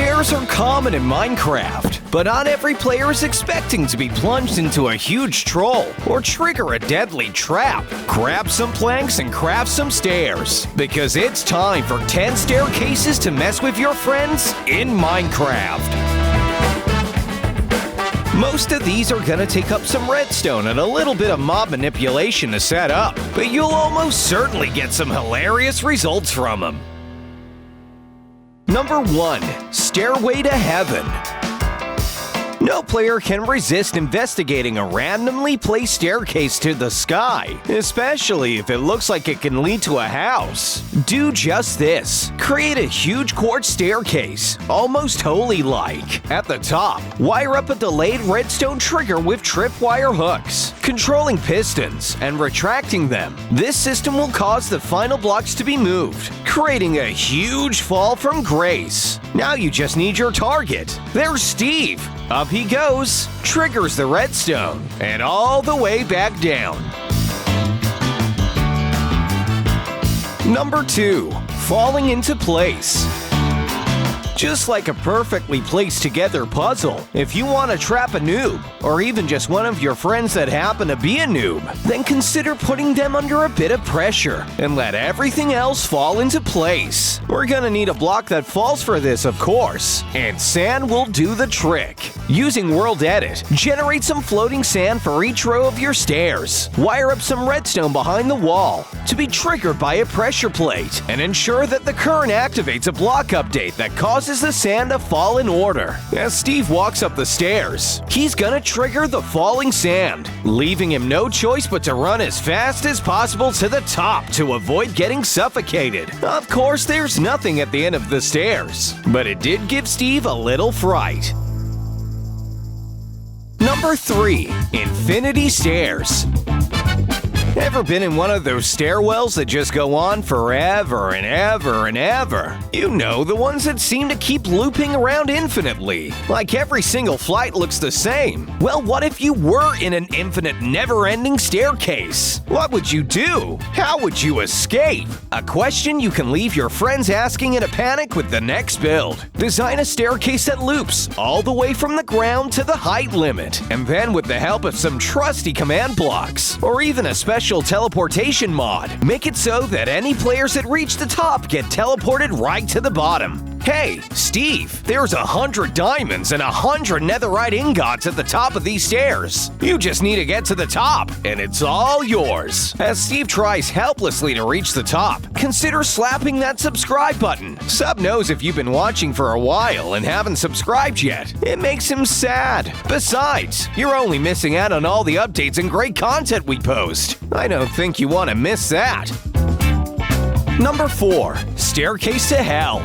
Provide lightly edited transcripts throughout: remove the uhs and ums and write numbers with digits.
Stairs are common in Minecraft, but not every player is expecting to be plunged into a huge troll or trigger a deadly trap. Grab some planks and craft some stairs, because it's time for 10 staircases to mess with your friends in Minecraft. Most of these are gonna take up some redstone and a little bit of mob manipulation to set up, but you'll almost certainly get some hilarious results from them. Number 1. Stairway to Heaven. No player can resist investigating a randomly placed staircase to the sky, especially if it looks like it can lead to a house. Do just this. Create a huge quartz staircase, almost holy-like. At the top, wire up a delayed redstone trigger with tripwire hooks, controlling pistons and retracting them. This system will cause the final blocks to be moved, creating a huge fall from grace. Now you just need your target. There's Steve. Up he goes, triggers the redstone, and all the way back down. Number 2. Falling into place. Just like a perfectly placed together puzzle, if you want to trap a noob, or even just one of your friends that happen to be a noob, then consider putting them under a bit of pressure and let everything else fall into place. We're gonna need a block that falls for this, of course, and sand will do the trick. Using World Edit, generate some floating sand for each row of your stairs. Wire up some redstone behind the wall to be triggered by a pressure plate, and ensure that the current activates a block update that causes the sand to fall in order. As Steve walks up the stairs, he's gonna trigger the falling sand, leaving him no choice but to run as fast as possible to the top to avoid getting suffocated. Of course, there's nothing at the end of the stairs, but it did give Steve a little fright. Number 3. Infinity Stairs. Ever been in one of those stairwells that just go on forever and ever and ever? You know, the ones that seem to keep looping around infinitely. Like every single flight looks the same. Well, what if you were in an infinite, never-ending staircase? What would you do? How would you escape? A question you can leave your friends asking in a panic with the next build. Design a staircase that loops all the way from the ground to the height limit, and then with the help of some trusty command blocks, or even a special teleportation mod, make it so that any players that reach the top get teleported right to the bottom. Hey, Steve, there's 100 diamonds and 100 netherite ingots at the top of these stairs. You just need to get to the top, and it's all yours. As Steve tries helplessly to reach the top, consider slapping that subscribe button. Sub knows if you've been watching for a while and haven't subscribed yet. It makes him sad. Besides, you're only missing out on all the updates and great content we post. I don't think you want to miss that. Number 4. Staircase to Hell.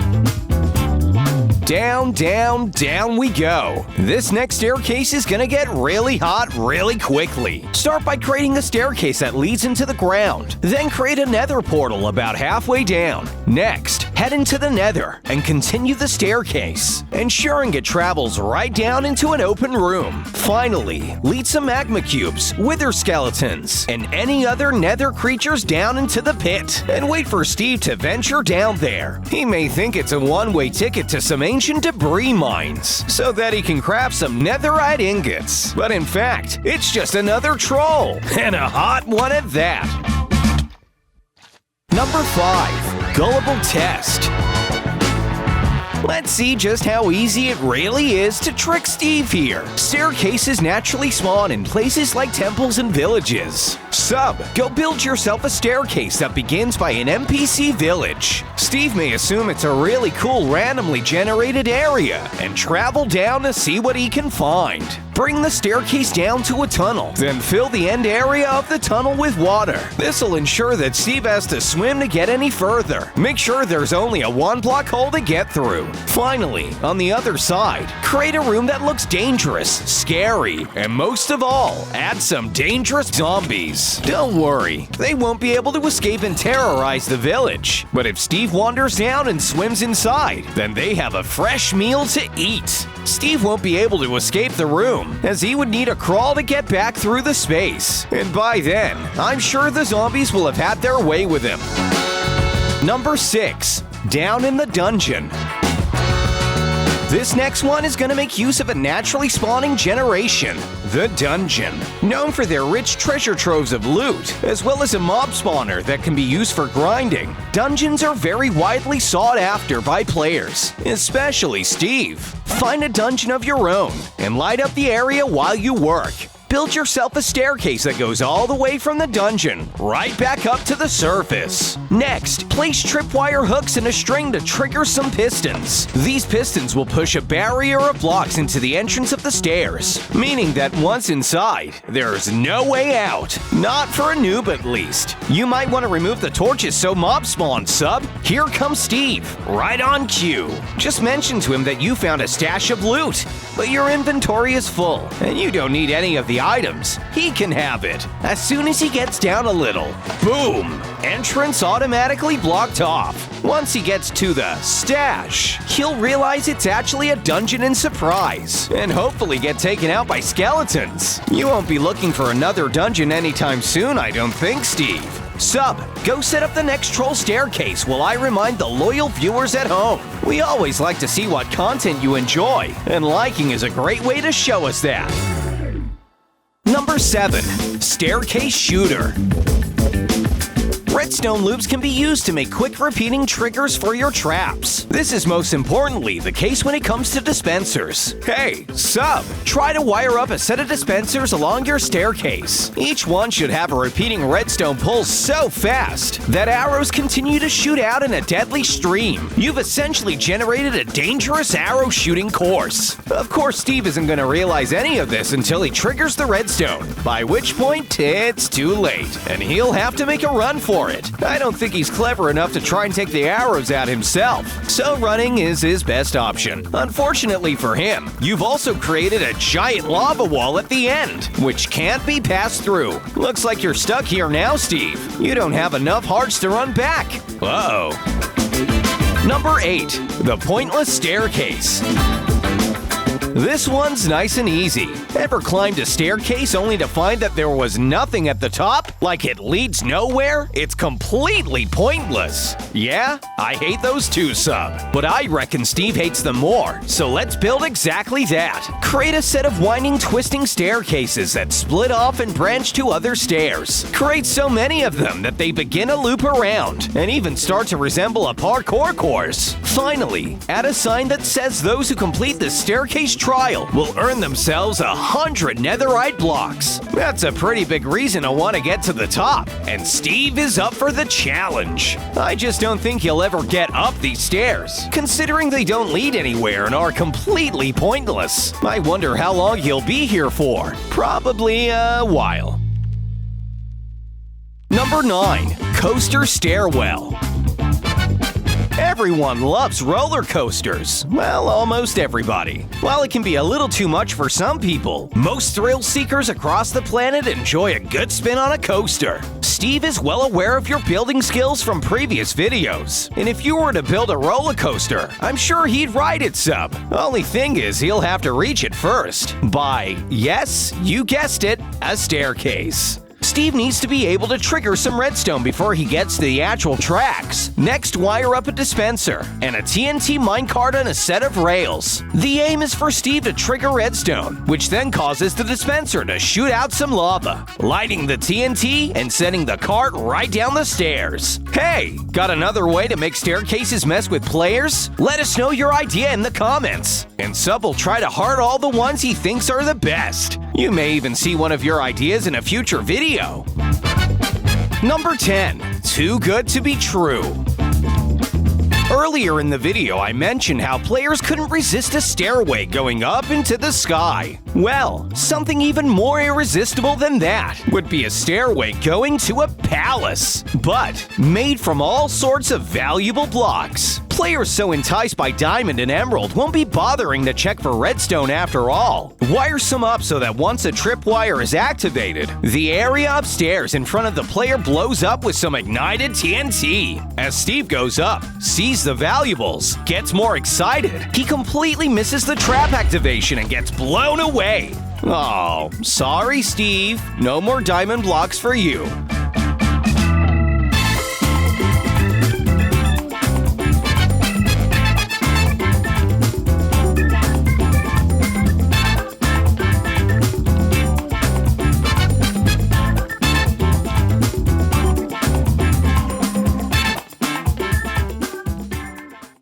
Down, down, down we go. This next staircase is gonna get really hot really quickly. Start by creating a staircase that leads into the ground. Then create a nether portal about halfway down. Next, head into the nether and continue the staircase, ensuring it travels right down into an open room. Finally, lead some magma cubes, wither skeletons, and any other nether creatures down into the pit, and wait for Steve to venture down there. He may think it's a one-way ticket to some ancient debris mines, so that he can craft some netherite ingots. But in fact, it's just another troll, and a hot one at that. Number 5. Gullible Test. Let's see just how easy it really is to trick Steve here. Staircases naturally spawn in places like temples and villages. Sub, go build yourself a staircase that begins by an NPC village. Steve may assume it's a really cool randomly generated area and travel down to see what he can find. Bring the staircase down to a tunnel, then fill the end area of the tunnel with water. This will ensure that Steve has to swim to get any further. Make sure there's only a 1-block hole to get through. Finally, on the other side, create a room that looks dangerous, scary, and most of all, add some dangerous zombies. Don't worry, they won't be able to escape and terrorize the village. But if Steve wanders down and swims inside, then they have a fresh meal to eat. Steve won't be able to escape the room, as he would need a crawl to get back through the space. And by then, I'm sure the zombies will have had their way with him. Number 6. Down in the Dungeon. This next one is going to make use of a naturally spawning generation, the dungeon. Known for their rich treasure troves of loot, as well as a mob spawner that can be used for grinding, dungeons are very widely sought after by players, especially Steve. Find a dungeon of your own and light up the area while you work. Build yourself a staircase that goes all the way from the dungeon right back up to the surface. Next, place tripwire hooks and a string to trigger some pistons. These pistons will push a barrier of blocks into the entrance of the stairs, meaning that once inside, there's no way out. Not for a noob at least. You might want to remove the torches so mob spawn, sub. Here comes Steve, right on cue. Just mention to him that you found a stash of loot, but your inventory is full, and you don't need any of the items. He can have it. As soon as he gets down a little, boom! Entrance automatically blocked off. Once he gets to the stash, he'll realize it's actually a dungeon in surprise, and hopefully get taken out by skeletons. You won't be looking for another dungeon anytime soon, I don't think, Steve. Sub, go set up the next troll staircase while I remind the loyal viewers at home. We always like to see what content you enjoy, and liking is a great way to show us that. Number 7. Staircase Shooter. Redstone loops can be used to make quick repeating triggers for your traps. This is most importantly the case when it comes to dispensers. Hey, sub! Try to wire up a set of dispensers along your staircase. Each one should have a repeating redstone pull so fast that arrows continue to shoot out in a deadly stream. You've essentially generated a dangerous arrow shooting course. Of course, Steve isn't going to realize any of this until he triggers the redstone, by which point it's too late, and he'll have to make a run for it. I don't think he's clever enough to try and take the arrows out himself, so running is his best option. Unfortunately for him, you've also created a giant lava wall at the end, which can't be passed through. Looks like you're stuck here now, Steve. You don't have enough hearts to run back. Uh-oh. Number 8. The Pointless Staircase. This one's nice and easy. Ever climbed a staircase only to find that there was nothing at the top? Like it leads nowhere? It's completely pointless. Yeah, I hate those too, sub. But I reckon Steve hates them more, so let's build exactly that. Create a set of winding, twisting staircases that split off and branch to other stairs. Create so many of them that they begin to loop around, and even start to resemble a parkour course. Finally, add a sign that says those who complete the staircase trial will earn themselves 100 netherite blocks. That's a pretty big reason to want to get to the top, and Steve is up for the challenge. I just don't think he'll ever get up these stairs, considering they don't lead anywhere and are completely pointless. I wonder how long he'll be here for. Probably a while. Number 9. Coaster Stairwell. Everyone loves roller coasters. Well, almost everybody. While it can be a little too much for some people, most thrill seekers across the planet enjoy a good spin on a coaster. Steve is well aware of your building skills from previous videos, and if you were to build a roller coaster, I'm sure he'd ride it, sub. Only thing is, he'll have to reach it first by, yes, you guessed it, a staircase. Steve needs to be able to trigger some redstone before he gets to the actual tracks. Next, wire up a dispenser and a TNT minecart on a set of rails. The aim is for Steve to trigger redstone, which then causes the dispenser to shoot out some lava, lighting the TNT and sending the cart right down the stairs. Hey, got another way to make staircases mess with players? Let us know your idea in the comments, and Sub will try to heart all the ones he thinks are the best. You may even see one of your ideas in a future video. Number 10. Too good to be true. Earlier in the video, I mentioned how players couldn't resist a stairway going up into the sky. Well, something even more irresistible than that would be a stairway going to a palace, but made from all sorts of valuable blocks. Players so enticed by diamond and emerald won't be bothering to check for redstone after all. Wire some up so that once a tripwire is activated, the area upstairs in front of the player blows up with some ignited TNT. As Steve goes up, sees the valuables, gets more excited, he completely misses the trap activation and gets blown away. Oh, sorry, Steve. No more diamond blocks for you.